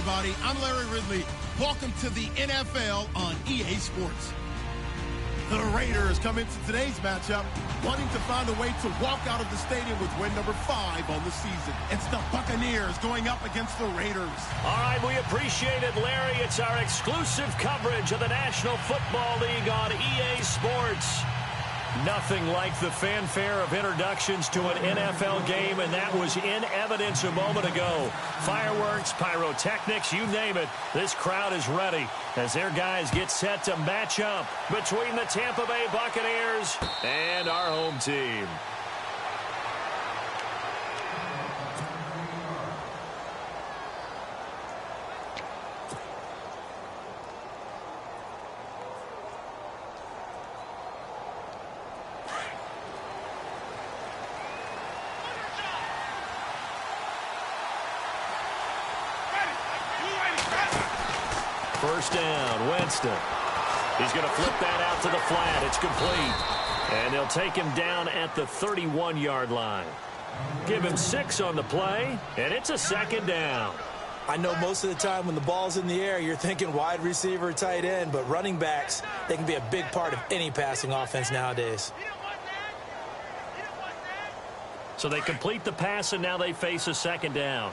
everybody. I'm Larry Ridley. Welcome to the NFL on EA Sports. The Raiders come into today's matchup wanting to find a way to walk out of the stadium with win number 5 on the season. It's the Buccaneers going up against the Raiders. All right, we appreciate it, Larry. It's our exclusive coverage of the National Football League on EA Sports. Nothing like the fanfare of introductions to an NFL game, and that was in evidence a moment ago. Fireworks, pyrotechnics, you name it. This crowd is ready as their guys get set to match up between the Tampa Bay Buccaneers and our home team. First down, Winston. He's going to flip that out to the flat. It's complete. And they'll take him down at the 31-yard line. Give him 6 on the play, and it's a second down. I know most of the time when the ball's in the air, you're thinking wide receiver, tight end, but running backs, they can be a big part of any passing offense nowadays. So they complete the pass, and now they face a second down.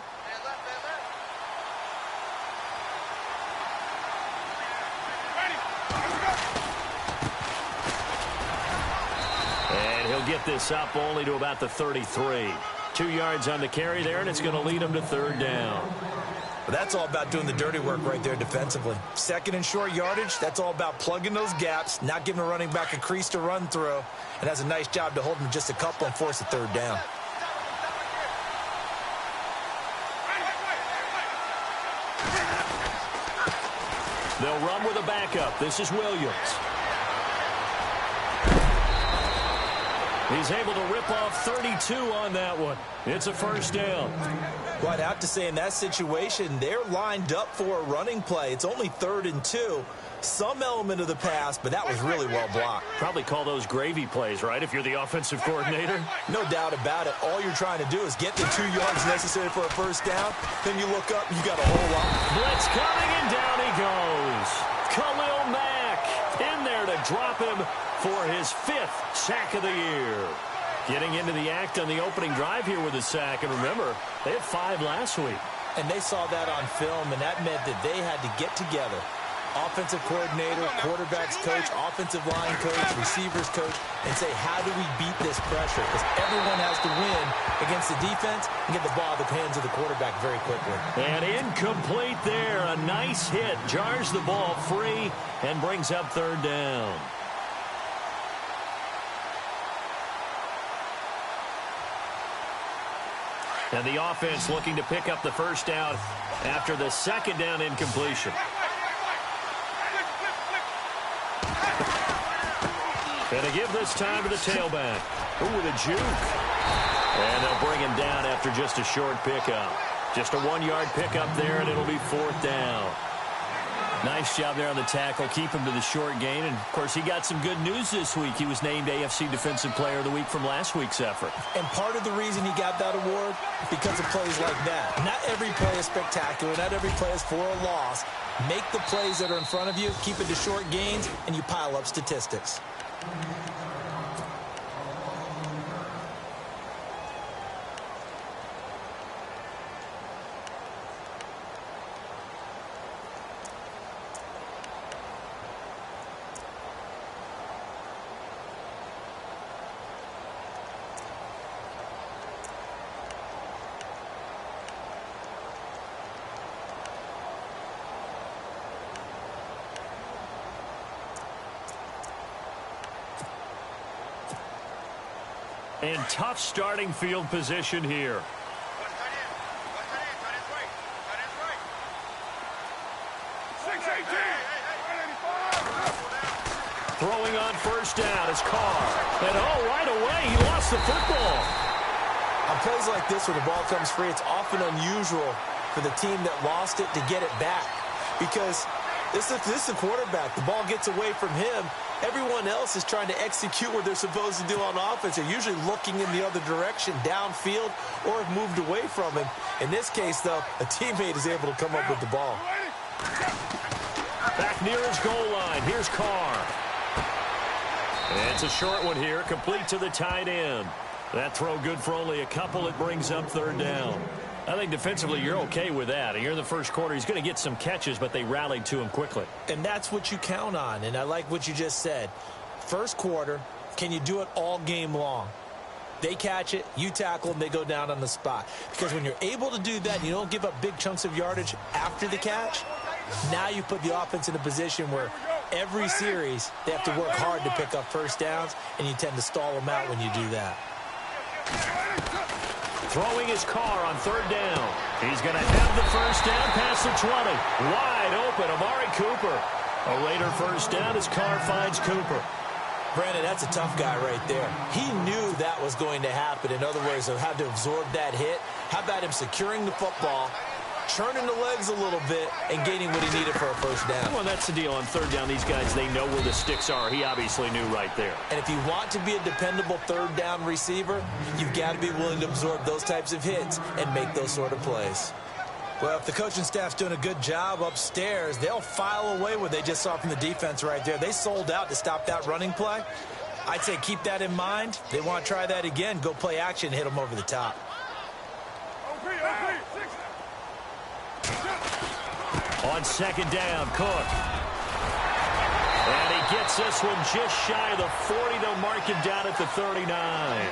Get this up only to about the 33. 2 yards on the carry there, and it's going to lead them to third down. Well, that's all about doing the dirty work right there defensively. Second and short yardage, that's all about plugging those gaps, not giving a running back a crease to run through, and has a nice job to hold them just a couple and force a third down. They'll run with a backup. This is Williams. He's able to rip off 32 on that one. It's a first down. Well, I'd have to say in that situation, they're lined up for a running play. It's only 3rd and 2. Some element of the pass, but that was really well blocked. Probably call those gravy plays, right, if you're the offensive coordinator? No doubt about it. All you're trying to do is get the 2 yards necessary for a first down. Then you look up, you got a whole lot. Blitz coming, and down he goes. Khalil Mack in there to drop him for his 5th sack of the year. Getting into the act on the opening drive here with a sack. And remember, they had 5 last week. And they saw that on film, and that meant that they had to get together. Offensive coordinator, quarterbacks coach, offensive line coach, receivers coach, and say, how do we beat this pressure? Because everyone has to win against the defense and get the ball out of the hands of the quarterback very quickly. And incomplete there. A nice hit. Jars the ball free and brings up third down. And the offense looking to pick up the first down after the second down incompletion. And to give this time to the tailback. Ooh, with a juke. And they'll bring him down after just a short pickup. Just a 1-yard pickup there, and it'll be 4th down. Nice job there on the tackle. Keep him to the short gain. And, of course, he got some good news this week. He was named AFC Defensive Player of the Week from last week's effort. And part of the reason he got that award, because of plays like that. Not every play is spectacular. Not every play is for a loss. Make the plays that are in front of you, keep it to short gains, and you pile up statistics. And tough starting field position here. Throwing on first down is Carr. And right away, he lost the football. On plays like this where the ball comes free, it's often unusual for the team that lost it to get it back. Because this is a quarterback. The ball gets away from him, Everyone else is trying to execute what they're supposed to do on offense. They're usually looking in the other direction, downfield, or have moved away from him. In this case, though, a teammate is able to come up with the ball. Back near his goal line. Here's Carr. And it's a short one here, complete to the tight end. That throw good for only a couple. It brings up third down. I think defensively you're okay with that. Here in the first quarter, he's going to get some catches, but they rallied to him quickly. And that's what you count on, and I like what you just said. First quarter, can you do it all game long? They catch it, you tackle, and they go down on the spot. Because when you're able to do that and you don't give up big chunks of yardage after the catch, now you put the offense in a position where every series they have to work hard to pick up first downs, and you tend to stall them out when you do that. Throwing his Carr on third down. He's going to have the first down past the 20. Wide open, Amari Cooper. A Raider first down as Carr finds Cooper. Brandon, that's a tough guy right there. He knew that was going to happen. In other words, he had to absorb that hit. How about him securing the football, churning the legs a little bit, and gaining what he needed for a first down? Well, that's the deal. On third down, these guys, they know where the sticks are. He obviously knew right there. And if you want to be a dependable third down receiver, you've got to be willing to absorb those types of hits and make those sort of plays. Well, if the coaching staff's doing a good job upstairs, they'll file away what they just saw from the defense right there. They sold out to stop that running play. I'd say keep that in mind. They want to try that again. Go play action, hit them over the top. On second down, Cook. And he gets this one just shy of the 40. They'll mark him down at the 39.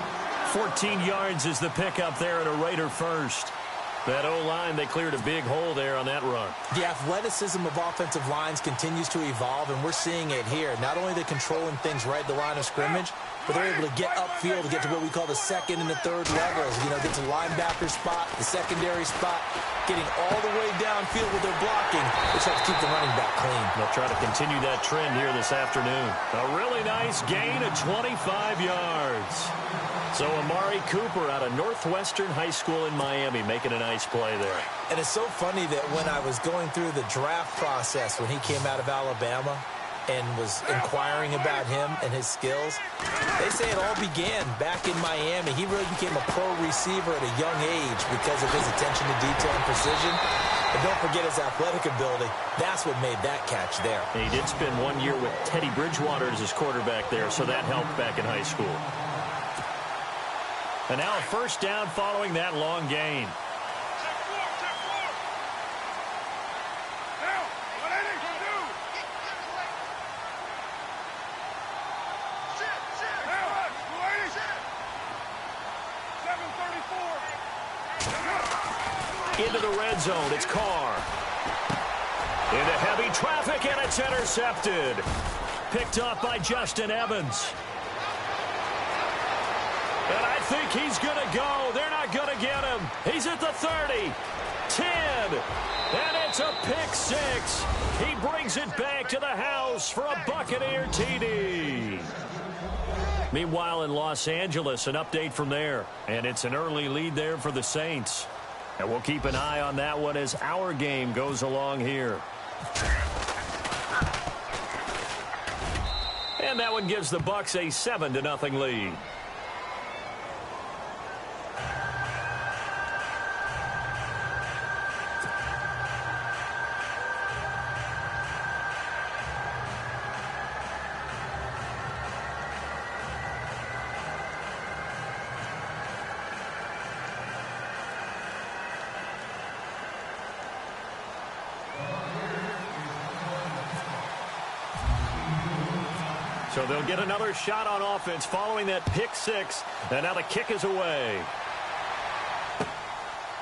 14 yards is the pickup there at a Raider first. That O-line, they cleared a big hole there on that run. The athleticism of offensive lines continues to evolve, and we're seeing it here. Not only are they controlling things right at the line of scrimmage, but they're able to get upfield to get to what we call the second and the third levels. You know, get to the linebacker spot, the secondary spot, getting all the way downfield with their blocking, which helps keep the running back clean. They'll try to continue that trend here this afternoon. A really nice gain of 25 yards. So Amari Cooper out of Northwestern High School in Miami making a nice play there. And it's so funny that when I was going through the draft process when he came out of Alabama and was inquiring about him and his skills, they say it all began back in Miami. He really became a pro receiver at a young age because of his attention to detail and precision. But don't forget his athletic ability. That's what made that catch there. And he did spend 1 year with Teddy Bridgewater as his quarterback there, so that helped back in high school. And now a first down following that long gain. Into the red zone, it's Carr. Into heavy traffic, and it's intercepted. Picked up by Justin Evans. And I think he's going to go. They're not going to get him. He's at the 30, 10, and it's a pick six. He brings it back to the house for a Buccaneer TD. Meanwhile, in Los Angeles, an update from there. And it's an early lead there for the Saints. And we'll keep an eye on that one as our game goes along here. And that one gives the Bucs a 7-0 lead. So they'll get another shot on offense following that pick six. And now the kick is away.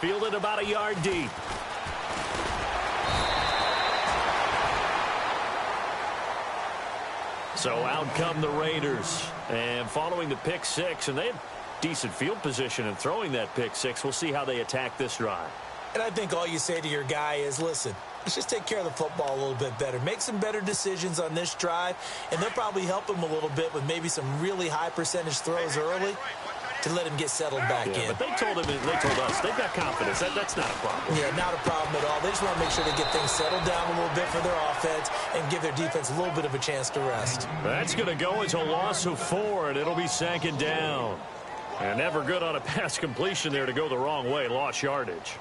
Fielded about a yard deep. So out come the Raiders. And following the pick six, and they had decent field position in throwing that pick six. We'll see how they attack this drive. And I think all you say to your guy is, listen, let's just take care of the football a little bit better. Make some better decisions on this drive, and they'll probably help him a little bit with maybe some really high percentage throws early to let him get settled back in. But they told us they've got confidence. That's not a problem. Yeah, not a problem at all. They just want to make sure they get things settled down a little bit for their offense and give their defense a little bit of a chance to rest. That's going to go as a loss of 4, and it'll be 2nd down. And never good on a pass completion there to go the wrong way. Lost yardage.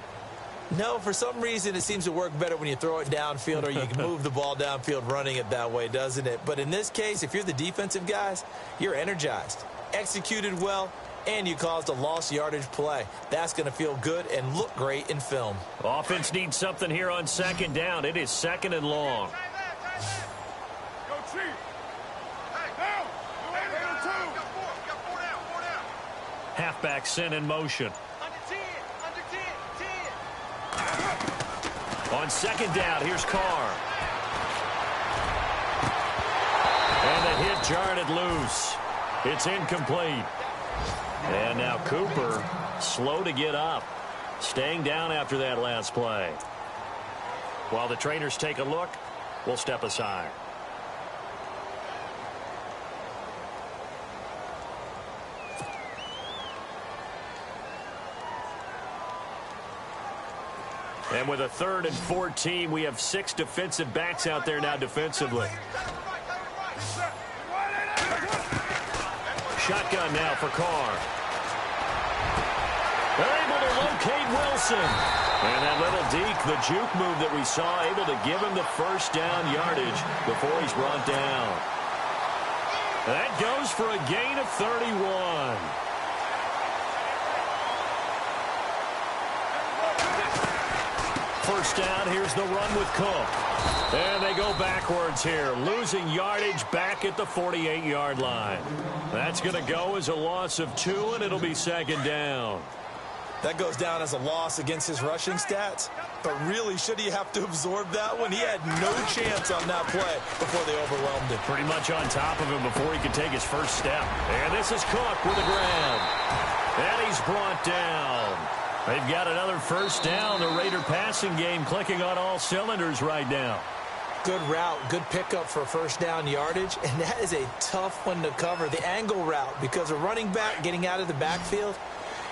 No, for some reason it seems to work better when you throw it downfield or you can move the ball downfield running it that way, doesn't it? But in this case, if you're the defensive guys, you're energized, executed well, and you caused a lost yardage play. That's going to feel good and look great in film. Offense needs something here on 2nd down. It is 2nd and long. Halfback sent in motion. On 2nd down, here's Carr. And the hit jarred it loose. It's incomplete. And now Cooper, slow to get up. Staying down after that last play. While the trainers take a look, we'll step aside. And with a 3rd and 14, we have 6 defensive backs out there now defensively. Shotgun now for Carr. They're able to locate Wilson. And that little deke, the juke move that we saw, able to give him the 1st down yardage before he's brought down. That goes for a gain of 31. First down, here's the run with Cook. And they go backwards here, losing yardage back at the 48-yard line. That's going to go as a loss of 2, and it'll be 2nd down. That goes down as a loss against his rushing stats. But really, should he have to absorb that one? He had no chance on that play before they overwhelmed him. Pretty much on top of him before he could take his first step. And this is Cook with a grab. And he's brought down. They've got another 1st down. The Raider passing game clicking on all cylinders right now. Good route, good pickup for 1st down yardage, and that is a tough one to cover, the angle route, because a running back getting out of the backfield,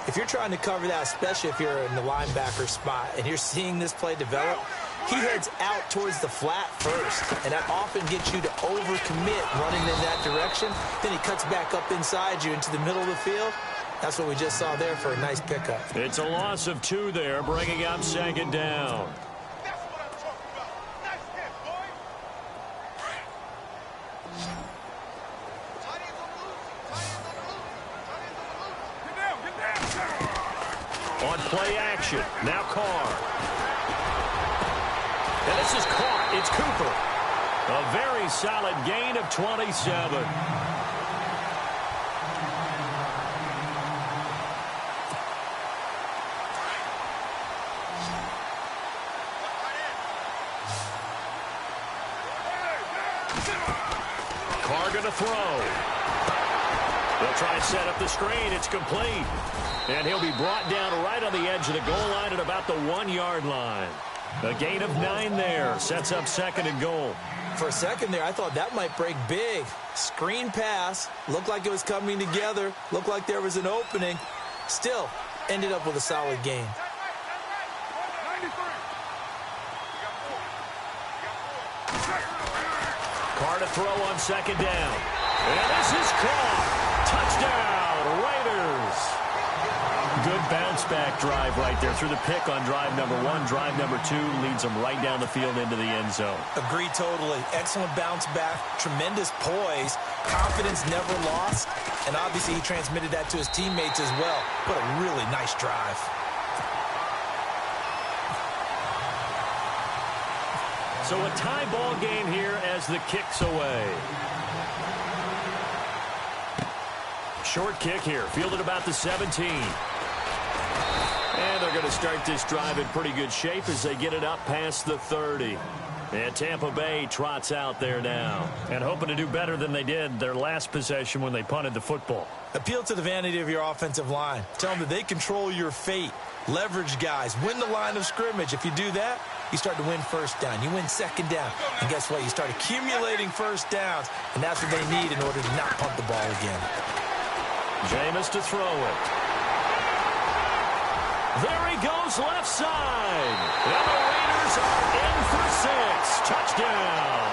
if you're trying to cover that, especially if you're in the linebacker spot and you're seeing this play develop, he heads out towards the flat first, and that often gets you to overcommit running in that direction. Then he cuts back up inside you into the middle of the field. That's what we just saw there for a nice pickup. It's a loss of 2 there, bringing up 2nd down. On play action, now Carr. And this is caught. It's Cooper. A very solid gain of 27. Carr going to throw. They'll try and set up the screen. It's complete. And he'll be brought down right on the edge of the goal line at about the 1-yard line. A gain of 9 there. Sets up 2nd and goal. For a second there, I thought that might break big. Screen pass. Looked like it was coming together. Looked like there was an opening. Still, ended up with a solid gain. Carr to throw on 2nd down. And this is caught. Touchdown, Raiders. Good bounce-back drive right there through the pick on drive number 1. Drive number 2 leads them right down the field into the end zone. Agree totally. Excellent bounce back. Tremendous poise. Confidence never lost. And obviously he transmitted that to his teammates as well. What a really nice drive. So a tie ball game here as the kick's away. Short kick here, fielded about the 17. And they're going to start this drive in pretty good shape as they get it up past the 30. And Tampa Bay trots out there now and hoping to do better than they did their last possession when they punted the football. Appeal to the vanity of your offensive line. Tell them that they control your fate. Leverage guys. Win the line of scrimmage. If you do that, you start to win 1st down. You win 2nd down. And guess what? You start accumulating 1st downs. And that's what they need in order to not punt the ball again. Jameis to throw it. There he goes left side. And the Raiders are in for 6. Touchdown.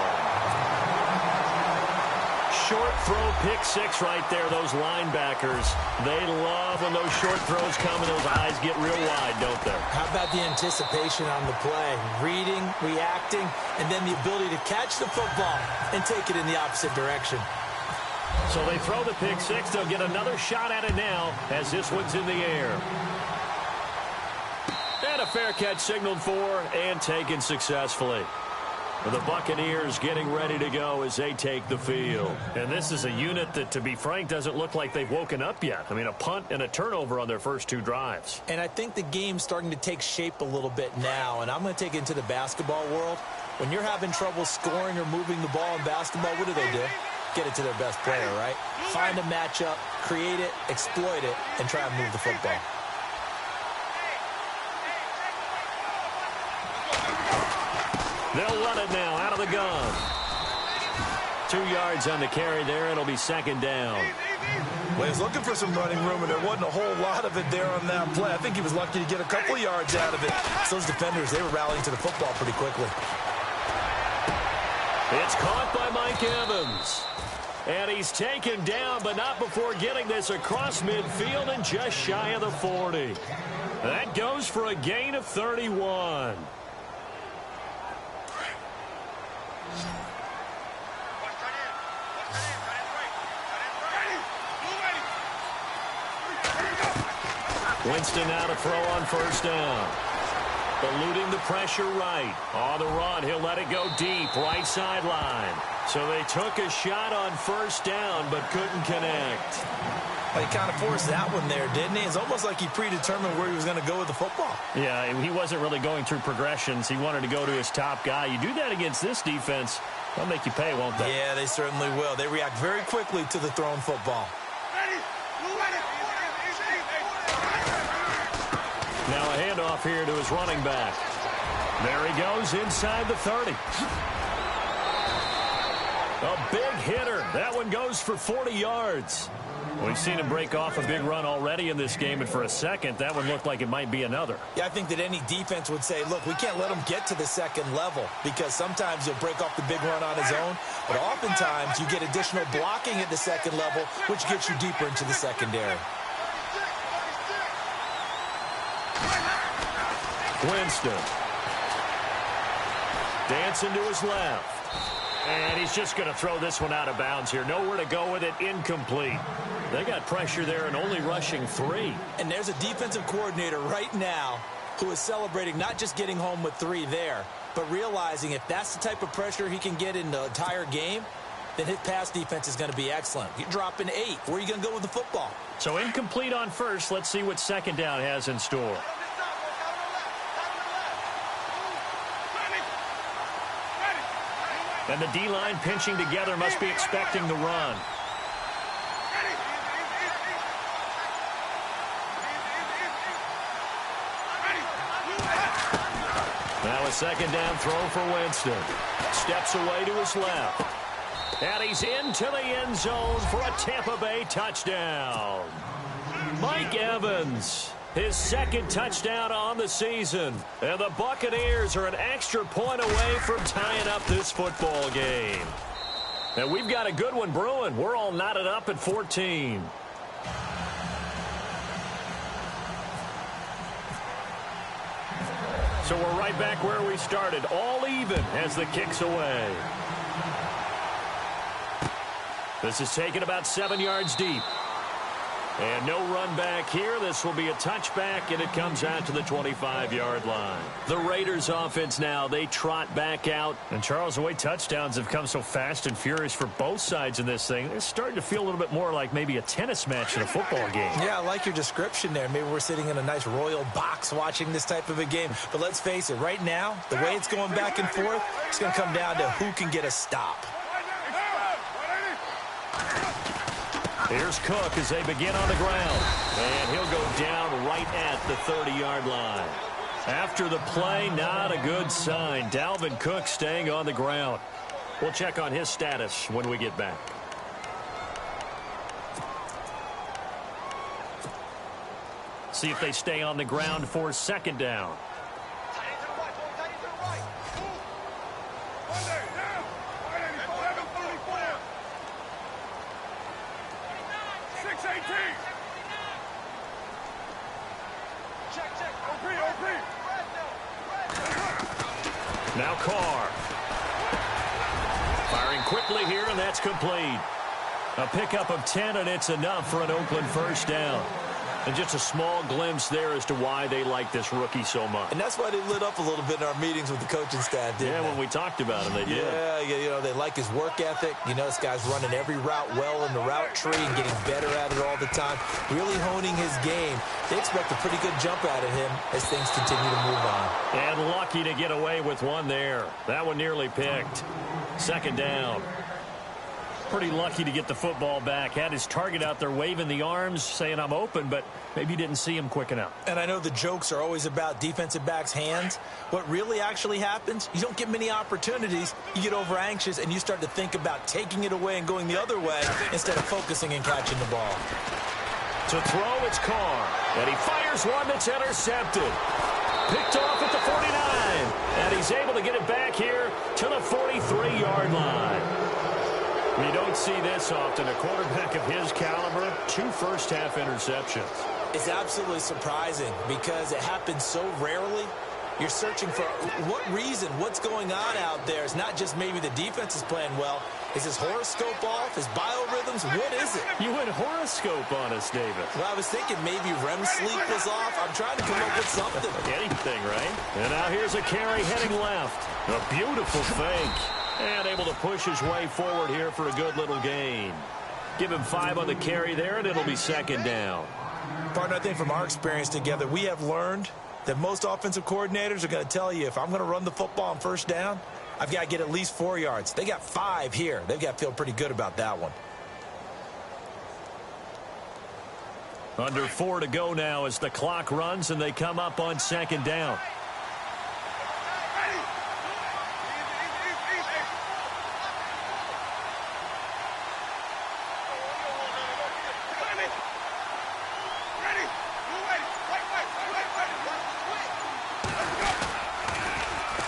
Short throw, pick 6 right there, those linebackers. They love when those short throws come and those eyes get real wide, don't they? How about the anticipation on the play? Reading, reacting, and then the ability to catch the football and take it in the opposite direction. So they throw the pick 6. They'll get another shot at it now as this one's in the air. And a fair catch signaled for and taken successfully. The Buccaneers getting ready to go as they take the field. And this is a unit that, to be frank, doesn't look like they've woken up yet. I mean, a punt and a turnover on their first 2 drives. And I think the game's starting to take shape a little bit now. And I'm going to take it into the basketball world. When you're having trouble scoring or moving the ball in basketball, what do? Get it to their best player, right? Find a matchup, create it, exploit it, and try and move the football. They'll run it now out of the gun. 2 yards on the carry there. It'll be 2nd down. Well, he was looking for some running room, and there wasn't a whole lot of it there on that play. I think he was lucky to get a couple of yards out of it. So those defenders, they were rallying to the football pretty quickly. It's caught by Mike Evans. And he's taken down, but not before getting this across midfield and just shy of the 40. That goes for a gain of 31. Winston now to throw on 1st down. Eluding the pressure right. On the run, he'll let it go deep, right sideline. So they took a shot on 1st down, but couldn't connect. Well, he kind of forced that one there, didn't he? It's almost like he predetermined where he was going to go with the football. Yeah, he wasn't really going through progressions. He wanted to go to his top guy. You do that against this defense, they'll make you pay, won't they? Yeah, they certainly will. They react very quickly to the thrown football. Now a handoff here to his running back. There he goes inside the 30. A big hitter. That one goes for 40 yards. We've seen him break off a big run already in this game, and for a second, that one looked like it might be another. Yeah, I think that any defense would say, look, we can't let him get to the 2nd level because sometimes he'll break off the big run on his own, but oftentimes you get additional blocking at the 2nd level, which gets you deeper into the secondary. Winston. Dancing to his left. And he's just going to throw this one out of bounds here. Nowhere to go with it. Incomplete. They got pressure there and only rushing 3. And there's a defensive coordinator right now who is celebrating not just getting home with 3 there, but realizing if that's the type of pressure he can get in the entire game, then his pass defense is going to be excellent. You're dropping 8. Where are you going to go with the football? So incomplete on 1st. Let's see what 2nd down has in store. And the D-line pinching together, must be expecting the run. Now a 2nd down throw for Winston. Steps away to his left. And he's into the end zone for a Tampa Bay touchdown. Mike Evans, his 2nd touchdown on the season. And the Buccaneers are an extra point away from tying up this football game. And we've got a good one brewing. We're all knotted up at 14. So we're right back where we started, all even as the kick's away. This is taken about 7 yards deep. And no run back here. This will be a touchback, and it comes out to the 25-yard line. The Raiders offense now, they trot back out. And Charles, the way touchdowns have come so fast and furious for both sides in this thing, it's starting to feel a little bit more like maybe a tennis match in a football game. Yeah, I like your description there. Maybe we're sitting in a nice royal box watching this type of a game. But let's face it, right now, the way it's going back and forth, it's going to come down to who can get a stop. Here's Cook as they begin on the ground. And he'll go down right at the 30-yard line. After the play, not a good sign. Dalvin Cook staying on the ground. We'll check on his status when we get back. See if they stay on the ground for second down. Now Carr. Firing quickly here, and that's complete. A pickup of 10, and it's enough for an Oakland first down. And just a small glimpse there as to why they like this rookie so much. And that's why they lit up a little bit in our meetings with the coaching staff, didn't they? Yeah, when we talked about him, they did. Yeah, you know, they like his work ethic. You know, this guy's running every route well in the route tree and getting better at it all the time. Really honing his game. They expect a pretty good jump out of him as things continue to move on. And lucky to get away with one there. That one nearly picked. Second down. Pretty lucky to get the football back. Had his target out there waving the arms, saying I'm open, but maybe didn't see him quick enough. And I know the jokes are always about defensive backs' hands. What really actually happens, you don't get many opportunities. You get over anxious, and you start to think about taking it away and going the other way instead of focusing and catching the ball. To throw, it's Carr. And he fires one that's intercepted. Picked off at the 49. And he's able to get it back here to the 43-yard line. You don't see this often. A quarterback of his caliber, 2 first-half interceptions. It's absolutely surprising because it happens so rarely. You're searching for what reason, what's going on out there. It's not just maybe the defense is playing well. Is his horoscope off? His biorhythms? What is it? You went horoscope on us, David. Well, I was thinking maybe REM sleep was off. I'm trying to come up with something. Anything, right? And now here's a carry heading left. A beautiful fake. And able to push his way forward here for a good little gain. Give him 5 on the carry there, and it'll be second down. Partner, I think from our experience together, we have learned that most offensive coordinators are going to tell you, if I'm going to run the football on first down, I've got to get at least 4 yards. They got 5 here. They've got to feel pretty good about that one. Under 4 to go now as the clock runs, and they come up on second down.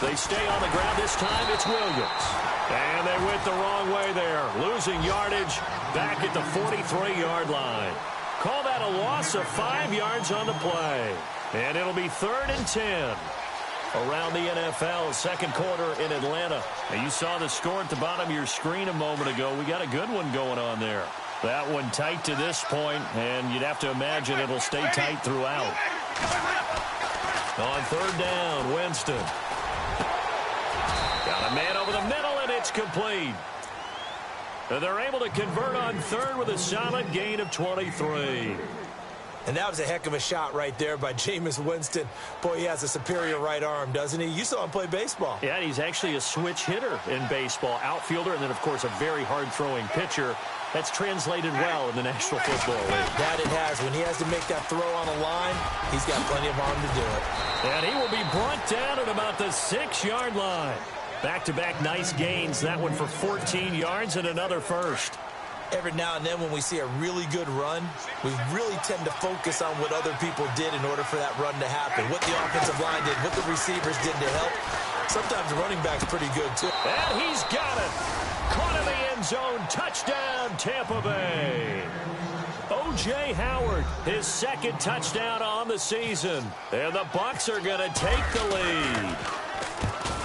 They stay on the ground. This time it's Williams. And they went the wrong way there. Losing yardage back at the 43-yard line. Call that a loss of 5 yards on the play. And it'll be 3rd and 10. Around the NFL, second quarter in Atlanta. Now you saw the score at the bottom of your screen a moment ago. We got a good one going on there. That one tight to this point, and you'd have to imagine it'll stay tight throughout. On 3rd down, Winston. Got a man over the middle, and it's complete. And they're able to convert on 3rd with a solid gain of 23. And that was a heck of a shot right there by Jameis Winston. Boy, he has a superior right arm, doesn't he? You saw him play baseball. Yeah, he's actually a switch hitter in baseball. Outfielder, and then, of course, a very hard-throwing pitcher. That's translated well in the National Football League. That it has. When he has to make that throw on the line, he's got plenty of arm to do it. And he will be brought down at about the 6-yard line. Back-to-back nice gains. That one for 14 yards and another first. Every now and then when we see a really good run, we really tend to focus on what other people did in order for that run to happen. What the offensive line did, what the receivers did to help. Sometimes the running back's pretty good, too. And he's got it. Caught in the end zone. Touchdown, Tampa Bay. O.J. Howard, his 2nd touchdown on the season. And the Bucs are going to take the lead.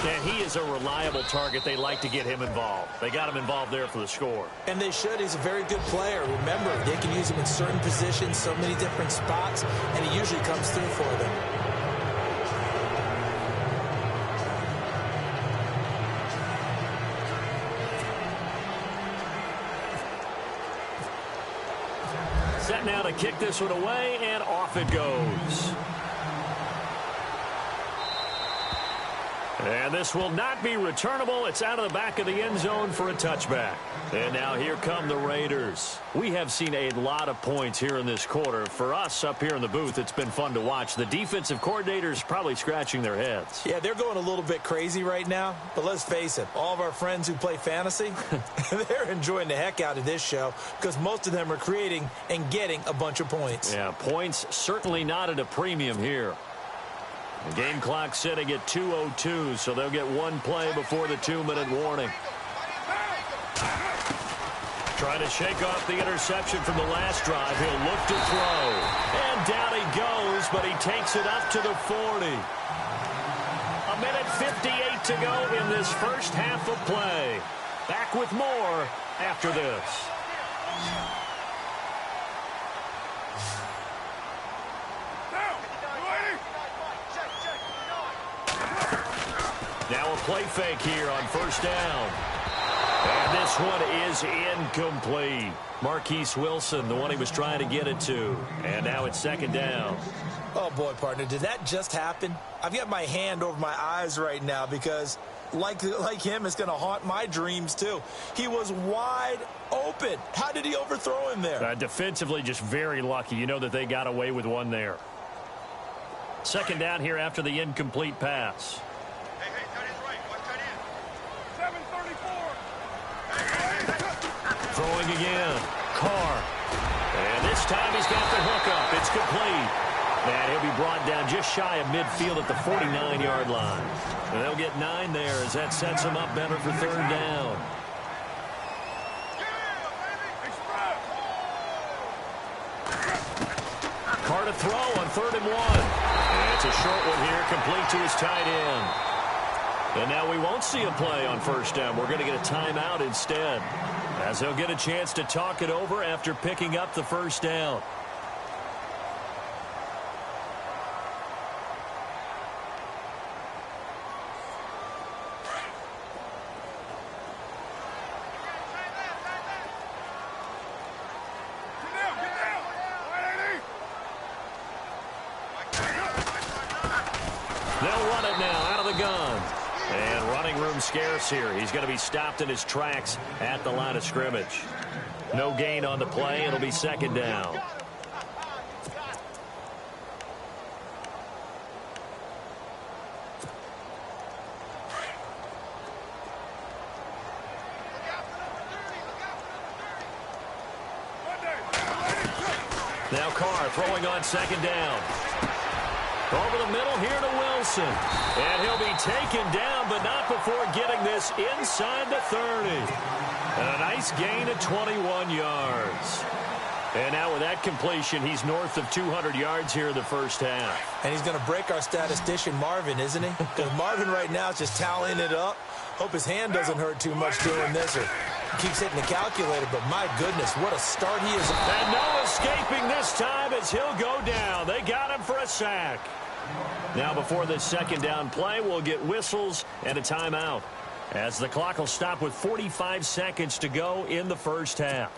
And he is a reliable target. They like to get him involved. They got him involved there for the score. And they should. He's a very good player. Remember, they can use him in certain positions, so many different spots, and he usually comes through for them. Set now to kick this one away, and off it goes. And this will not be returnable. It's out of the back of the end zone for a touchback. And now here come the Raiders. We have seen a lot of points here in this quarter. For us up here in the booth, it's been fun to watch. The defensive coordinators probably scratching their heads. Yeah, they're going a little bit crazy right now. But let's face it, all of our friends who play fantasy, they're enjoying the heck out of this show because most of them are creating and getting a bunch of points. Yeah, points certainly not at a premium here. The game clock sitting at 2:02, so they'll get one play before the 2-minute warning. Trying to shake off the interception from the last drive. He'll look to throw. And down he goes, but he takes it up to the 40. A minute 58 to go in this first half of play. Back with more after this. Now a play fake here on first down. And this one is incomplete. Marquise Wilson, the one he was trying to get it to. And now it's second down. Oh, boy, partner, did that just happen? I've got my hand over my eyes right now because, like him, it's going to haunt my dreams, too. He was wide open. How did he overthrow him there? Defensively, just very lucky. You know that they got away with one there. Second down here after the incomplete pass. Throwing again. Carr. And this time he's got the hook up. It's complete. And he'll be brought down just shy of midfield at the 49-yard line. And they'll get 9 there as that sets them up better for third down. Carr to throw on 3rd and 1. And it's a short one here, complete to his tight end. And now we won't see a play on first down. We're going to get a timeout instead, as they'll get a chance to talk it over after picking up the first down. They'll run it now out of the gun. And running room scarce here. He's going to be stopped in his tracks at the line of scrimmage. No gain on the play. It'll be second down. Now Carr throwing on second down. Over the middle here to Wilson. And he'll be taken down, but not before getting this inside the 30. And a nice gain of 21 yards. And now with that completion, he's north of 200 yards here in the first half. And he's going to break our statistician Marvin, isn't he? Because Marvin right now is just tallying it up. Hope his hand doesn't hurt too much doing this, or keeps hitting the calculator, but my goodness, what a start he is. And no escaping this time as he'll go down. They got him for a sack. Now before this second down play, we'll get whistles and a timeout, as the clock will stop with 45 seconds to go in the first half.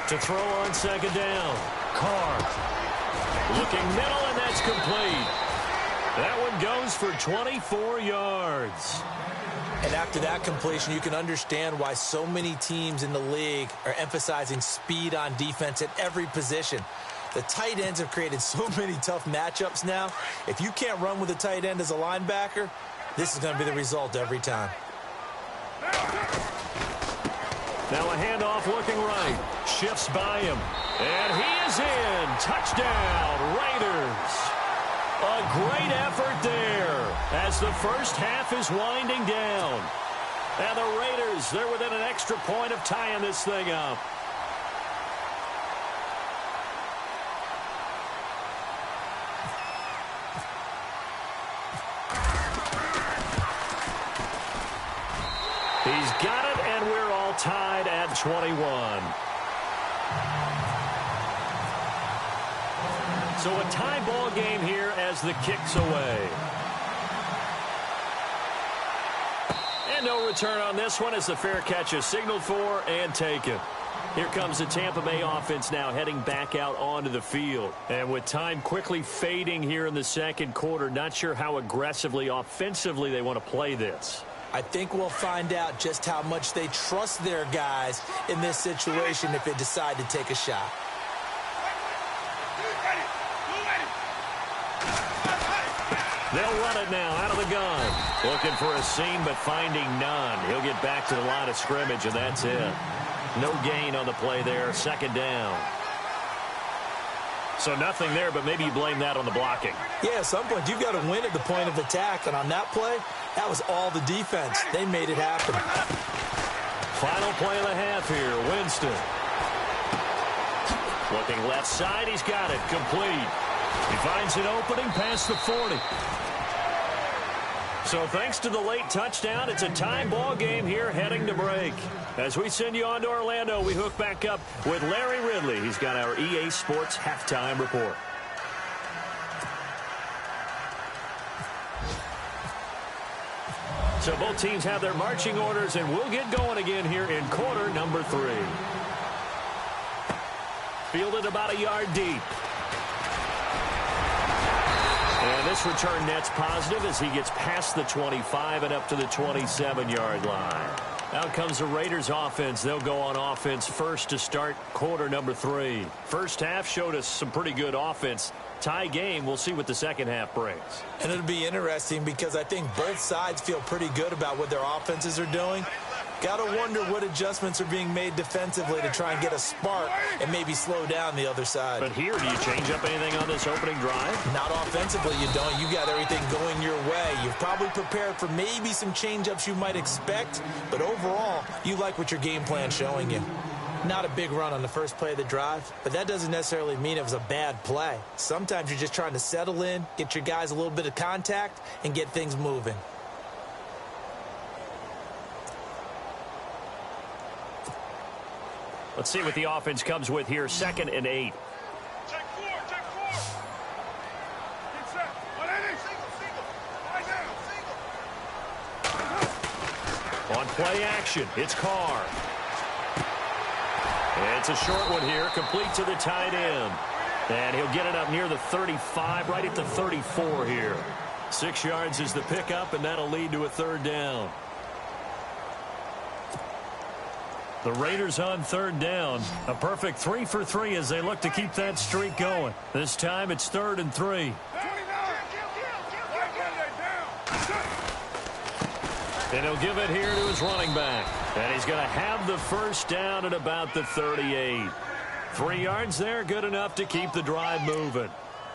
To throw on second down. Carr. Looking middle, and that's complete. That one goes for 24 yards. And after that completion, you can understand why so many teams in the league are emphasizing speed on defense at every position. The tight ends have created so many tough matchups now. If you can't run with a tight end as a linebacker, this is going to be the result every time. Now a handoff looking right. Shifts by him. And he is in. Touchdown, Raiders. A great effort there as the first half is winding down. And the Raiders, they're within an extra point of tying this thing up. He's got it, and we're all tied at 21. So a tie ball game here as the kick's away. And no return on this one as the fair catch is signaled for and taken. Here comes the Tampa Bay offense now heading back out onto the field. And with time quickly fading here in the second quarter, not sure how aggressively, offensively they want to play this. I think we'll find out just how much they trust their guys in this situation if they decide to take a shot. They'll run it now out of the gun. Looking for a seam, but finding none. He'll get back to the line of scrimmage, and that's it. No gain on the play there. Second down. So nothing there, but maybe you blame that on the blocking. Yeah, at some point, you've got to win at the point of attack. And on that play, that was all the defense. They made it happen. Final play of the half here. Winston. Looking left side. He's got it. Complete. He finds an opening past the 40. So thanks to the late touchdown, it's a tie ball game here heading to break. As we send you on to Orlando, we hook back up with Larry Ridley. He's got our EA Sports halftime report. So both teams have their marching orders, and we'll get going again here in quarter number 3. Fielded about a yard deep. And this return net's positive as he gets past the 25 and up to the 27-yard line. Out comes the Raiders offense. They'll go on offense first to start quarter number 3. First half showed us some pretty good offense. Tie game. We'll see what the second half brings. And it'll be interesting because I think both sides feel pretty good about what their offenses are doing. Got to wonder what adjustments are being made defensively to try and get a spark and maybe slow down the other side. But here, do you change up anything on this opening drive? Not offensively, you don't. You got everything going your way. You've probably prepared for maybe some change-ups you might expect, but overall, you like what your game plan's showing you. Not a big run on the first play of the drive, but that doesn't necessarily mean it was a bad play. Sometimes you're just trying to settle in, get your guys a little bit of contact, and get things moving. Let's see what the offense comes with here. 2nd and 8. On play action, it's Carr. It's a short one here, complete to the tight end. And he'll get it up near the 35, right at the 34 here. 6 yards is the pickup, and that'll lead to a 3rd down. The Raiders on 3rd down. A perfect 3 for 3 as they look to keep that streak going. This time it's 3rd and 3. And he'll give it here to his running back. And he's going to have the first down at about the 38. 3 yards there, good enough to keep the drive moving.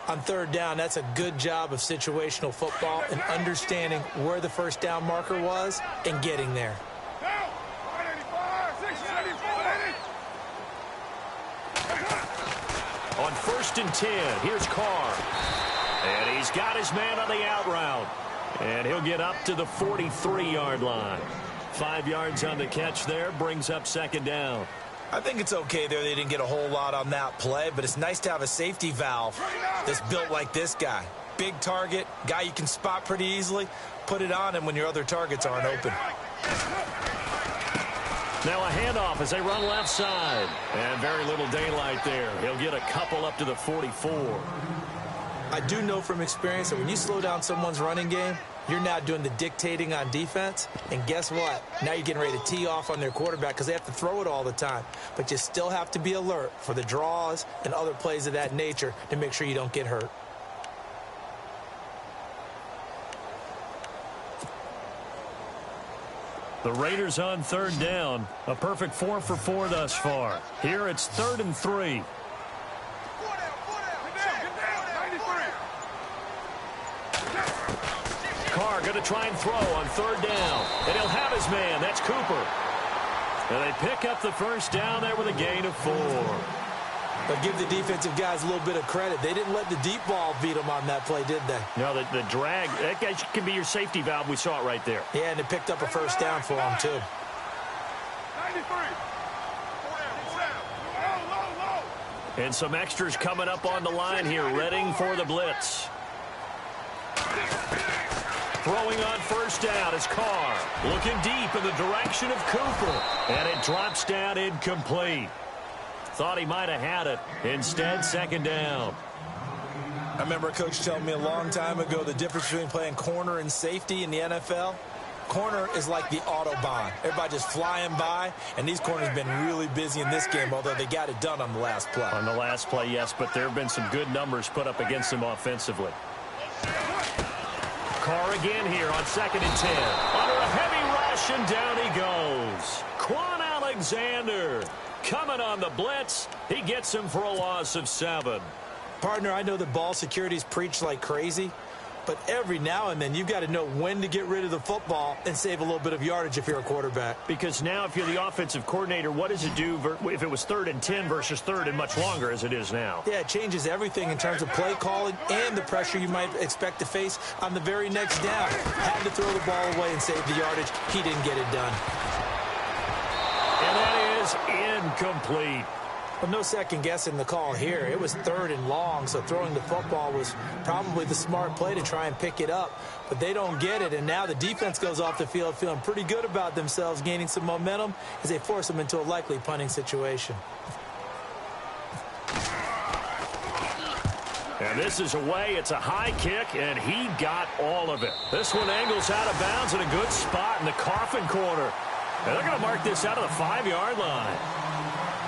On 3rd down, that's a good job of situational football and understanding where the first down marker was and getting there. On 1st and 10, here's Carr. And he's got his man on the out route. And he'll get up to the 43-yard line. 5 yards on the catch there, brings up 2nd down. I think it's okay there. They didn't get a whole lot on that play, but it's nice to have a safety valve that's built like this guy. Big target, guy you can spot pretty easily. Put it on him when your other targets aren't open. Now a handoff as they run left side. And very little daylight there. He'll get a couple up to the 44. I do know from experience that when you slow down someone's running game, you're now doing the dictating on defense. And guess what? Now you're getting ready to tee off on their quarterback because they have to throw it all the time. But you still have to be alert for the draws and other plays of that nature to make sure you don't get hurt. The Raiders on 3rd down. A perfect 4 for 4 thus far. Here it's 3rd and 3. Carr going to try and throw on 3rd down. And he'll have his man. That's Cooper. And they pick up the first down there with a gain of 4. But give the defensive guys a little bit of credit. They didn't let the deep ball beat them on that play, did they? No, the drag, that guy can be your safety valve. We saw it right there. Yeah, and it picked up a first down for them, too. And some extras coming up on the line here, readying for the blitz. Throwing on first down is Carr. Looking deep in the direction of Cooper. And it drops down incomplete. Thought he might have had it. Instead, second down. I remember a coach telling me a long time ago the difference between playing corner and safety in the NFL. Corner is like the Autobahn. Everybody just flying by, and these corners have been really busy in this game, although they got it done on the last play. On the last play, yes, but there have been some good numbers put up against them offensively. Carr again here on 2nd and 10. Under a heavy rush, and down he goes. Quan Alexander coming on the blitz. He gets him for a loss of 7. Partner, I know that ball security is preached like crazy, but every now and then you've got to know when to get rid of the football and save a little bit of yardage if you're a quarterback. Because now if you're the offensive coordinator, what does it do if it was 3rd and 10 versus 3rd and much longer as it is now? Yeah, it changes everything in terms of play calling and the pressure you might expect to face on the very next down. Had to throw the ball away and save the yardage. He didn't get it done. And that is incomplete. Well, no second guessing the call here. It was 3rd and long, so throwing the football was probably the smart play to try and pick it up. But they don't get it, and now the defense goes off the field feeling pretty good about themselves, gaining some momentum as they force them into a likely punting situation. And this is away. It's a high kick, and he got all of it. This one angles out of bounds in a good spot in the coffin corner. And they're going to mark this out of the 5-yard line.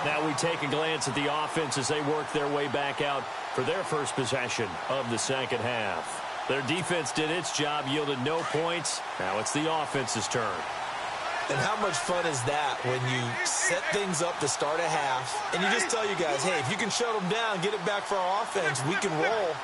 Now we take a glance at the offense as they work their way back out for their first possession of the second half. Their defense did its job, yielded no points. Now it's the offense's turn. And how much fun is that when you set things up to start a half, and you just tell you guys, hey, if you can shut them down, get it back for our offense, we can roll.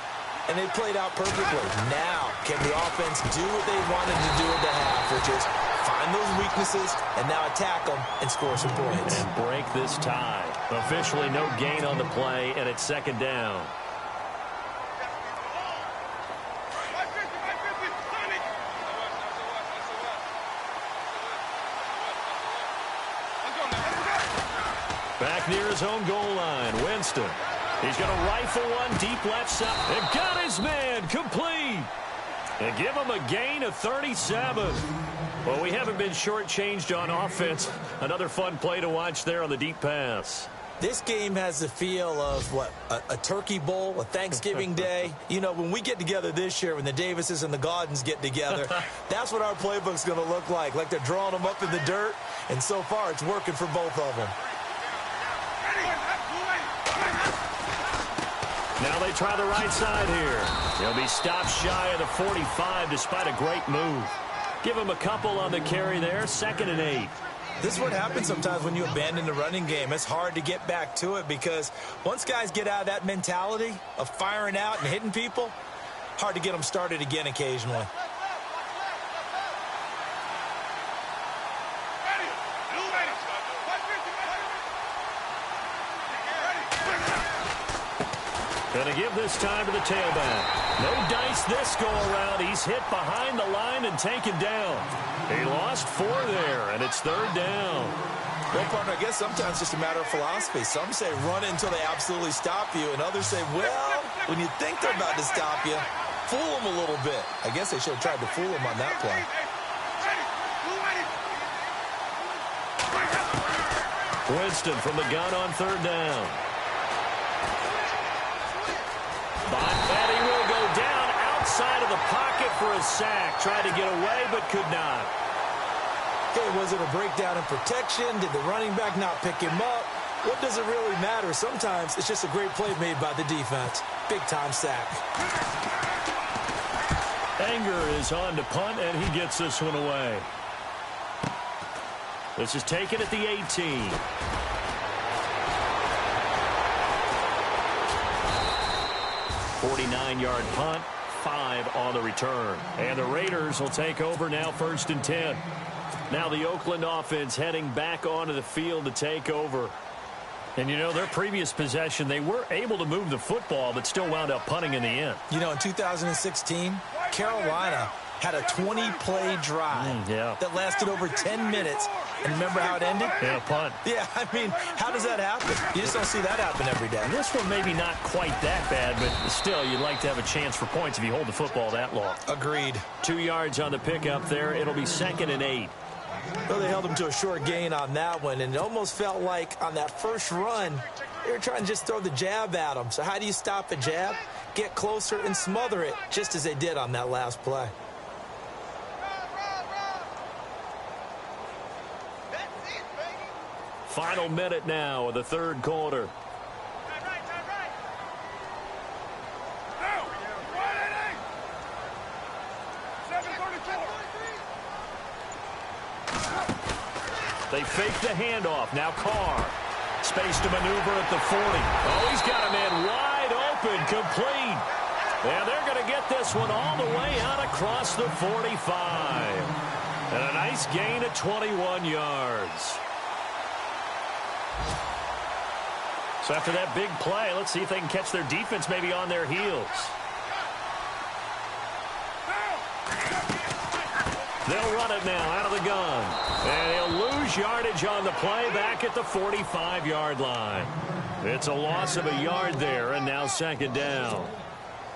And they played out perfectly. Now, can the offense do what they wanted to do at the half, which is find those weaknesses and now attack them and score some points. And break this tie. Officially no gain on the play, and it's second down. Back near his own goal line, Winston. He's going to rifle one deep left side. And got his man complete. And give him a gain of 37. Well, we haven't been shortchanged on offense. Another fun play to watch there on the deep pass. This game has the feel of, what, a turkey bowl, a Thanksgiving day. You know, when we get together this year, when the Davises and the Gaudens get together, that's what our playbook's going to look like they're drawing them up in the dirt. And so far, it's working for both of them. Now they try the right side here. He'll be stopped shy of the 45 despite a great move. Give him a couple on the carry there, 2nd and 8. This is what happens sometimes when you abandon the running game. It's hard to get back to it because once guys get out of that mentality of firing out and hitting people, hard to get them started again occasionally. Going to give this time to the tailback. No dice this go around. He's hit behind the line and taken down. He lost 4 there, and it's 3rd down. Well, partner, I guess sometimes it's just a matter of philosophy. Some say run it until they absolutely stop you, and others say, well, when you think they're about to stop you, fool them a little bit. I guess they should have tried to fool them on that play. Winston from the gun on 3rd down. And he will go down outside of the pocket for a sack. Tried to get away, but could not. Okay, was it a breakdown in protection? Did the running back not pick him up? What does it really matter? Sometimes it's just a great play made by the defense. Big-time sack. Anger is on to punt, and he gets this one away. This is taken at the 18. .49-yard punt, 5 on the return. And the Raiders will take over now, 1st and 10. Now the Oakland offense heading back onto the field to take over. And, you know, their previous possession, they were able to move the football, but still wound up punting in the end. You know, in 2016, Carolina had a 20-play drive that lasted over 10 minutes. And remember how it ended? Yeah, a punt. Yeah, I mean, how does that happen? You just don't see that happen every day. This one maybe not quite that bad, but still, you'd like to have a chance for points if you hold the football that long. Agreed. 2 yards on the pickup there. It'll be 2nd and 8. Well, they held him to a short gain on that one, and it almost felt like on that first run, they were trying to just throw the jab at him. So how do you stop a jab? Get closer and smother it, just as they did on that last play. Final minute now of the third quarter. They fake the handoff. Now Carr. Space to maneuver at the 40. Oh, he's got a man wide open, complete. And they're going to get this one all the way out across the 45. And a nice gain of 21 yards. So after that big play, let's see if they can catch their defense maybe on their heels. They'll run it now out of the gun. And he'll lose yardage on the play back at the 45-yard line. It's a loss of a yard there, and now 2nd down.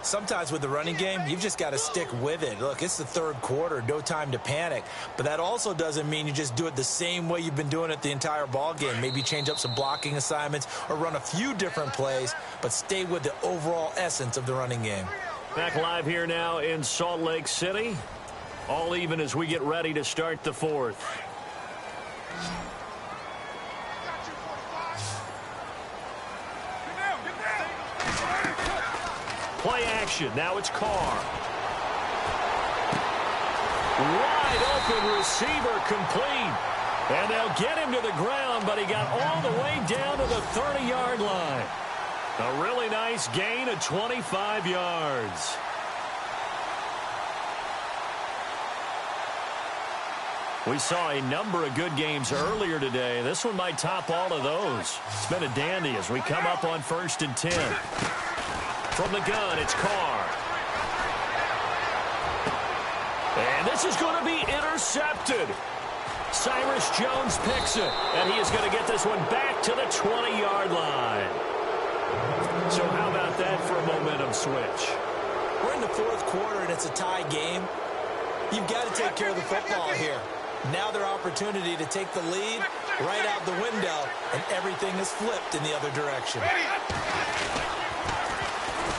Sometimes with the running game, you've just got to stick with it. Look, it's the third quarter, no time to panic. But that also doesn't mean you just do it the same way you've been doing it the entire ball game. Maybe change up some blocking assignments or run a few different plays, but stay with the overall essence of the running game. Back live here now in Salt Lake City. All even as we get ready to start the fourth. Play action. Now it's Carr. Wide open receiver complete. And they'll get him to the ground, but he got all the way down to the 30-yard line. A really nice gain of 25 yards. We saw a number of good games earlier today. This one might top all of those. It's been a dandy as we come up on 1st and 10. From the gun, it's Carr. And this is going to be intercepted. Cyrus Jones picks it, and he is going to get this one back to the 20-yard line. So how about that for a momentum switch? We're in the fourth quarter, and it's a tie game. You've got to take care of the football here. Now their opportunity to take the lead right out the window, and everything is flipped in the other direction.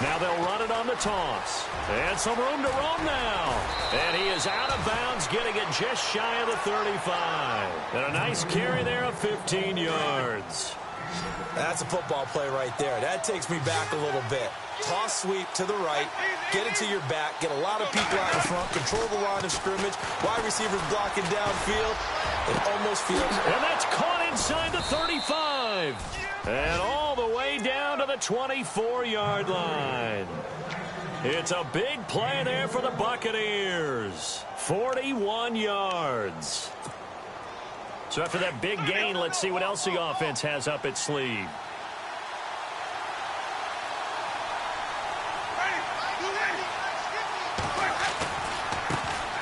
Now they'll run it on the toss. And some room to roam now. And he is out of bounds, getting it just shy of the 35. And a nice carry there of 15 yards. That's a football play right there. That takes me back a little bit. Toss sweep to the right, get it to your back, get a lot of people out in front, control the line of scrimmage, wide receivers blocking downfield. It almost feels... And that's caught inside the 35. And all the way down to the 24-yard line. It's a big play there for the Buccaneers. 41 yards. So after that big gain, let's see what else the offense has up its sleeve.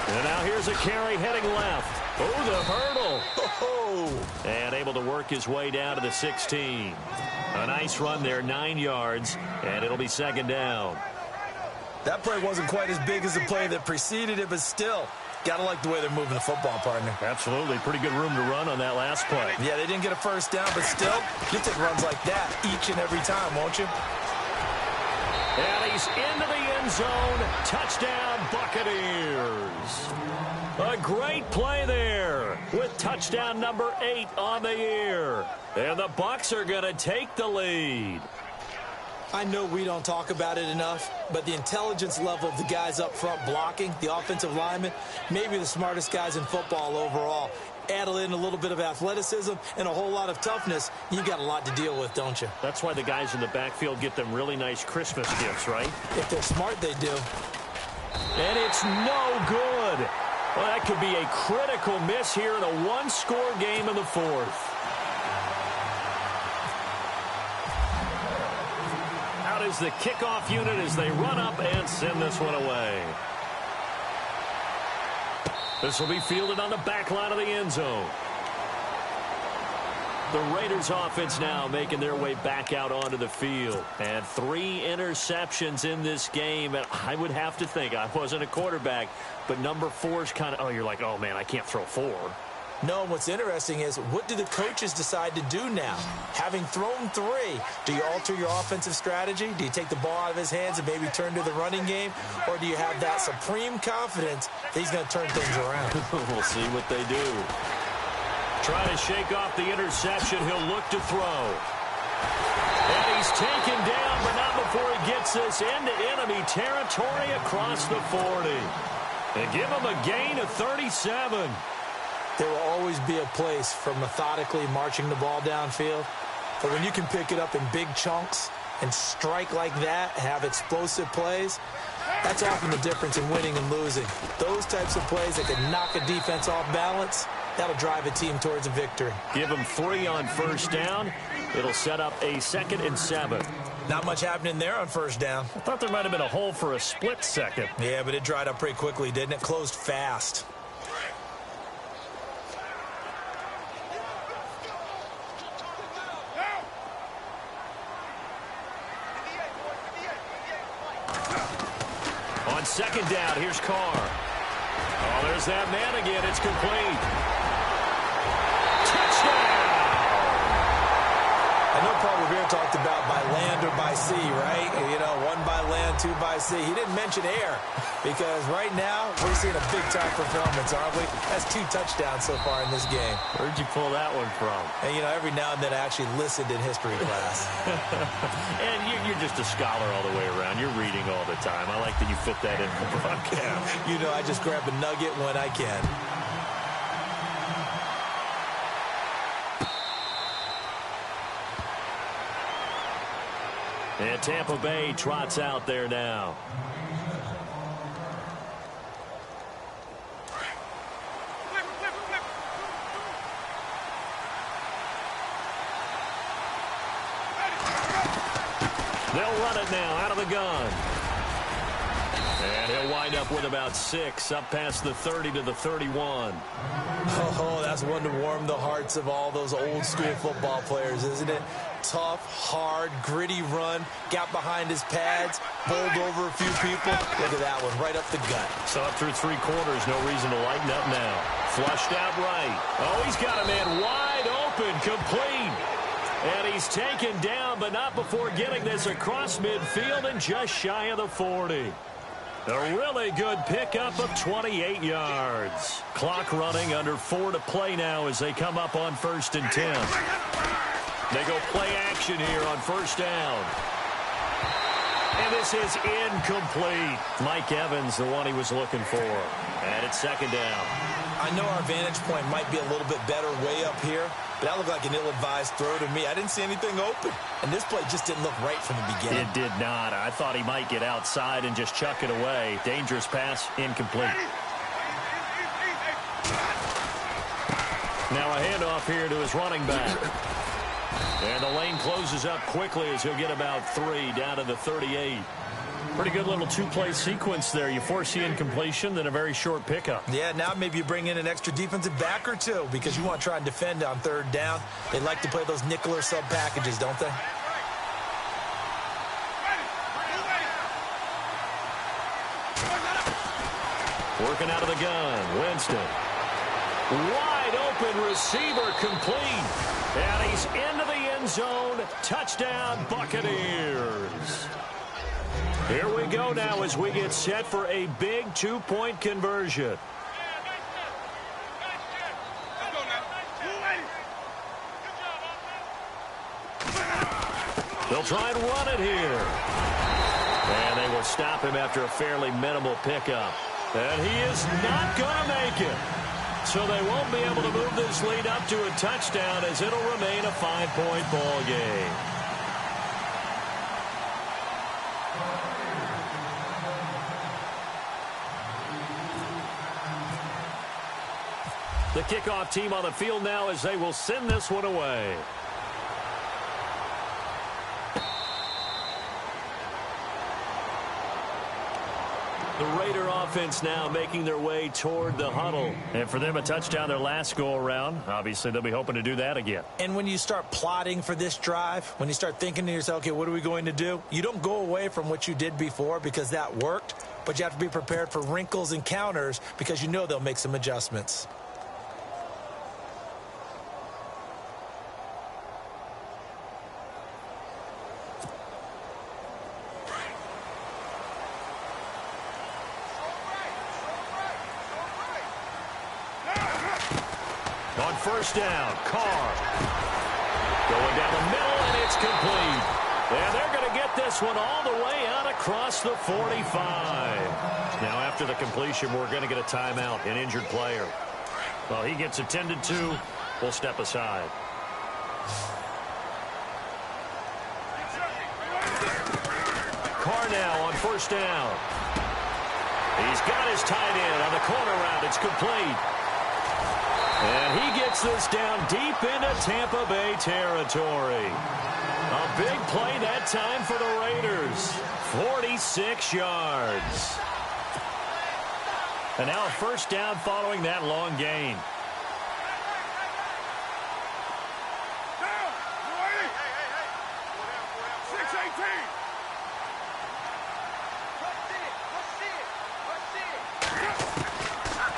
And now here's a carry heading left. Oh, the hurdle. Oh. And able to work his way down to the 16. A nice run there, 9 yards, and it'll be 2nd down. That play wasn't quite as big as the play that preceded it, but still, got to like the way they're moving the football, partner. Absolutely. Pretty good room to run on that last play. Yeah, they didn't get a first down, but still, you'll take runs like that each and every time, won't you? And he's into the end zone. Touchdown, Buccaneers. A great play there with touchdown number 8 on the year. And the Bucs are going to take the lead. I know we don't talk about it enough, but the intelligence level of the guys up front blocking, the offensive linemen, maybe the smartest guys in football overall. Add in a little bit of athleticism and a whole lot of toughness, you got a lot to deal with, don't you? That's why the guys in the backfield get them really nice Christmas gifts, right? If they're smart, they do. And it's no good. Well, that could be a critical miss here in a one-score game in the fourth. Out is the kickoff unit as they run up and send this one away. This will be fielded on the back line of the end zone. The Raiders offense now making their way back out onto the field. And 3 interceptions in this game. And I would have to think, I wasn't a quarterback, but number 4 is kind of, oh, you're like, oh, man, I can't throw 4. No, what's interesting is what do the coaches decide to do now? Having thrown 3, do you alter your offensive strategy? Do you take the ball out of his hands and maybe turn to the running game? Or do you have that supreme confidence that he's going to turn things around? We'll see what they do. Trying to shake off the interception. He'll look to throw. And he's taken down, but not before he gets this into enemy territory across the 40. And give him a gain of 37. There will always be a place for methodically marching the ball downfield. But when you can pick it up in big chunks and strike like that, have explosive plays, that's often the difference in winning and losing. Those types of plays that can knock a defense off balance, that'll drive a team towards a victory. Give him 3 on first down. It'll set up a 2nd and 7. Not much happening there on first down. I thought there might have been a hole for a split second. Yeah, but it dried up pretty quickly, didn't it? Closed fast. On 2nd down, here's Carr. Oh, there's that man again. It's complete. Touchdown! I know Paul Revere talked about by land or by sea, right? You know, 1 by land, 2 by sea. He didn't mention air because right now we're seeing a big-time performance, aren't we? That's 2 touchdowns so far in this game. Where'd you pull that one from? And, you know, every now and then I actually listened in history class. And you're just a scholar all the way around. You're reading all the time. I like that you fit that in the broadcast. You know, I just grab a nugget when I can. And Tampa Bay trots out there now. They'll run it now out of the gun. And he'll wind up with about 6 up past the 30 to the 31. Oh, that's one to warm the hearts of all those old school football players, isn't it? Tough, hard, gritty run, got behind his pads, bowled over a few people. Look at that one, right up the gut. So up through 3 quarters, no reason to lighten up now. Flushed out right. Oh, he's got a man wide open, complete. And he's taken down, but not before getting this across midfield and just shy of the 40. A really good pickup of 28 yards. Clock running under 4 to play now as they come up on 1st and 10. They go play action here on 1st down. And this is incomplete. Mike Evans, the one he was looking for. And it's 2nd down. I know our vantage point might be a little bit better way up here, but that looked like an ill-advised throw to me. I didn't see anything open. And this play just didn't look right from the beginning. It did not. I thought he might get outside and just chuck it away. Dangerous pass, incomplete. Now a handoff here to his running back. And the lane closes up quickly as he'll get about 3 down to the 38. Pretty good little 2-play sequence there. You force the incompletion, then a very short pickup. Yeah, now maybe you bring in an extra defensive back or 2 because you want to try and defend on 3rd down. They like to play those nickel or sub packages, don't they? Working out of the gun, Winston. Wide open receiver, complete. And he's into the end zone. Touchdown, Buccaneers. Here we go now as we get set for a big 2-point conversion. They'll try and run it here. And they will stop him after a fairly minimal pickup. And he is not going to make it. So they won't be able to move this lead up to a touchdown as it'll remain a 5-point ball game. The kickoff team on the field now as they will send this one away. The Raider offense now making their way toward the huddle. And for them, a touchdown their last go-around. Obviously, they'll be hoping to do that again. And when you start plotting for this drive, when you start thinking to yourself, okay, what are we going to do? You don't go away from what you did before because that worked, but you have to be prepared for wrinkles and counters because you know they'll make some adjustments. On first down, Carr. Going down the middle, and it's complete. And they're going to get this one all the way out across the 45. Now, after the completion, we're going to get a timeout, an injured player. Well, he gets attended to. We'll step aside. Carr now on first down. He's got his tight end on the corner route. It's complete. And he gets this down deep into Tampa Bay territory. A big play that time for the Raiders. 46 yards. And now a first down following that long gain.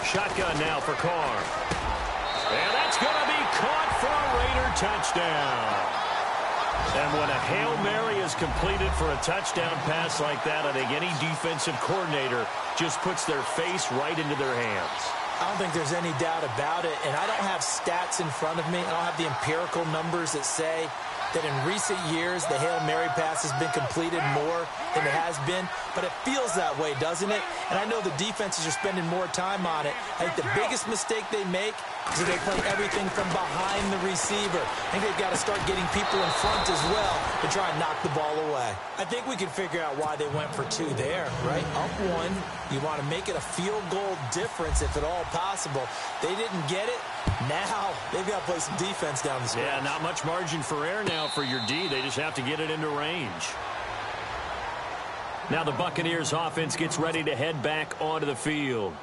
Shotgun now for Carr. And that's going to be caught for a Raider touchdown. And when a Hail Mary is completed for a touchdown pass like that, I think any defensive coordinator just puts their face right into their hands. I don't think there's any doubt about it, and I don't have stats in front of me. I don't have the empirical numbers that say that in recent years the Hail Mary pass has been completed more than it has been, but it feels that way, doesn't it? And I know the defenses are spending more time on it. I think the biggest mistake they make is that they play everything from behind the receiver. I think they've got to start getting people in front as well to try and knock the ball away. I think we can figure out why they went for two there, right? Up one, you want to make it a field goal difference if at all possible. They didn't get it. Now they've got to play some defense down the stretch. Yeah, not much margin for error now for your D. They just have to get it into range. Now the Buccaneers offense gets ready to head back onto the field.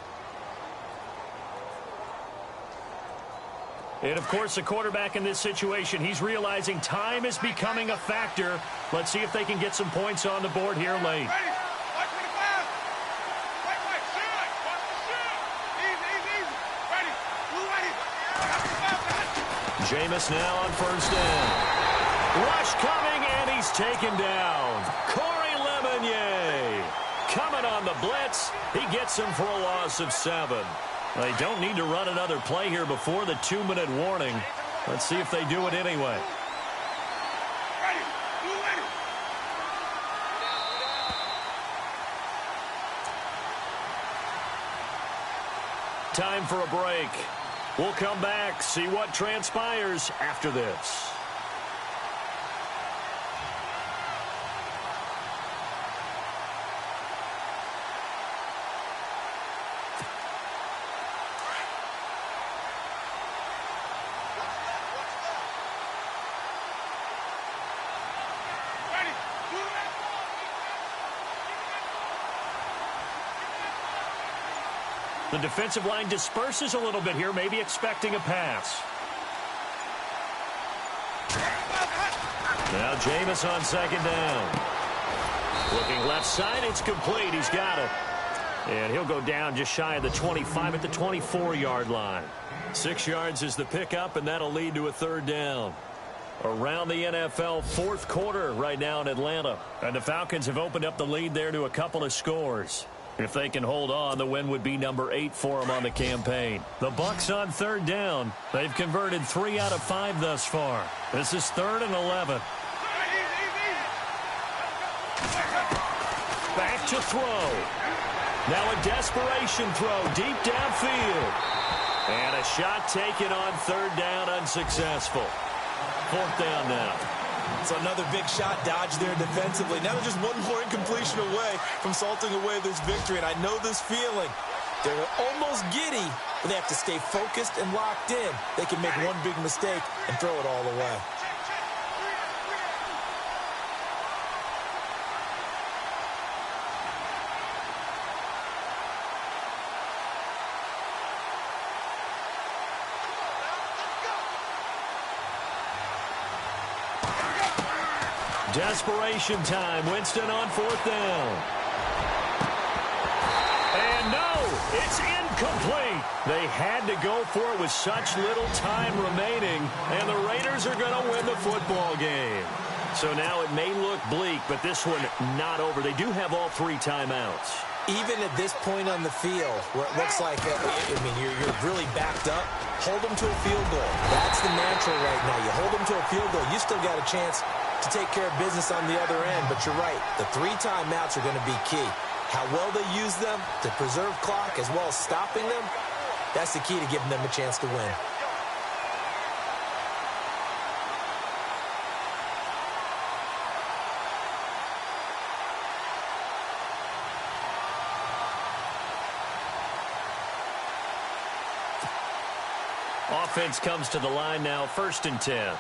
And, of course, the quarterback in this situation, he's realizing time is becoming a factor. Let's see if they can get some points on the board here late. Jameis now on first down. Rush coming, and he's taken down. Corey Lemonnier coming on the blitz. He gets him for a loss of 7. They don't need to run another play here before the 2-minute warning. Let's see if they do it anyway. Time for a break. We'll come back, see what transpires after this. The defensive line disperses a little bit here, maybe expecting a pass. Now Jameis on second down. Looking left side, it's complete. He's got it. And he'll go down just shy of the 25 at the 24-yard line. 6 yards is the pickup, and that'll lead to a third down. Around the NFL, fourth quarter right now in Atlanta. And the Falcons have opened up the lead there to a couple of scores. If they can hold on, the win would be number 8 for them on the campaign. The Bucs on third down. They've converted 3 out of 5 thus far. This is 3rd and 11. Back to throw. Now a desperation throw deep downfield. And a shot taken on third down, unsuccessful. 4th down now. So another big shot dodge there defensively. Now they're just one more incompletion away from salting away this victory. And I know this feeling. They're almost giddy, but they have to stay focused and locked in. They can make one big mistake and throw it all away. Desperation time. Winston on 4th down. And no, it's incomplete. They had to go for it with such little time remaining, and the Raiders are going to win the football game. So now it may look bleak, but this one not over. They do have all 3 timeouts. Even at this point on the field, where it looks like, you're really backed up, hold them to a field goal. That's the mantra right now. You hold them to a field goal. You still got a chance to take care of business on the other end, but you're right. The 3 timeouts are going to be key. How well they use them to preserve clock as well as stopping them, that's the key to giving them a chance to win. Offense comes to the line now, 1st and 10.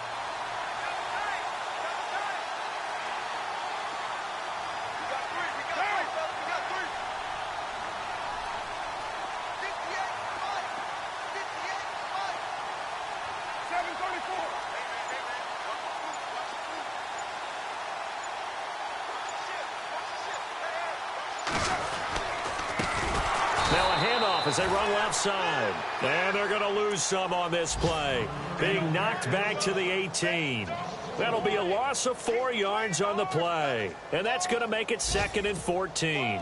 As they run left side. And they're going to lose some on this play. Being knocked back to the 18. That'll be a loss of 4 yards on the play. And that's going to make it 2nd and 14.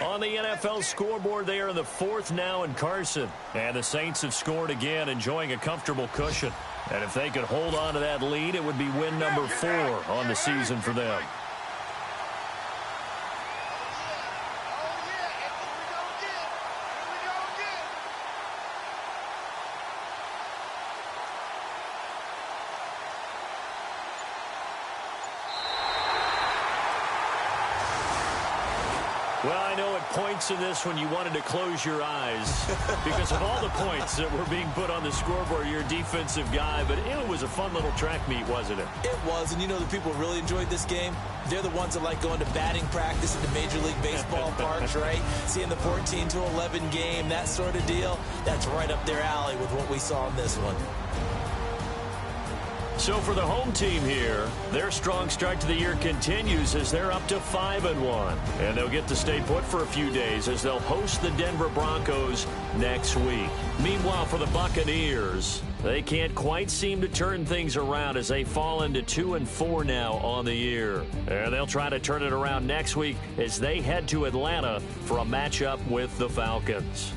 On the NFL scoreboard, they are in the 4th now in Carson. And the Saints have scored again, enjoying a comfortable cushion. And if they could hold on to that lead, it would be win number 4 on the season for them. Well, I know at points in this one you wanted to close your eyes because of all the points that were being put on the scoreboard. You're a defensive guy, but it was a fun little track meet, wasn't it? It was, and you know the people who really enjoyed this game? They're the ones that like going to batting practice at the Major League Baseball parks, right? Seeing the 14-11 game, that sort of deal, that's right up their alley with what we saw in this one. So for the home team here, their strong start to the year continues as they're up to 5-1. And they'll get to stay put for a few days as they'll host the Denver Broncos next week. Meanwhile, for the Buccaneers, they can't quite seem to turn things around as they fall into 2-4 now on the year. And they'll try to turn it around next week as they head to Atlanta for a matchup with the Falcons.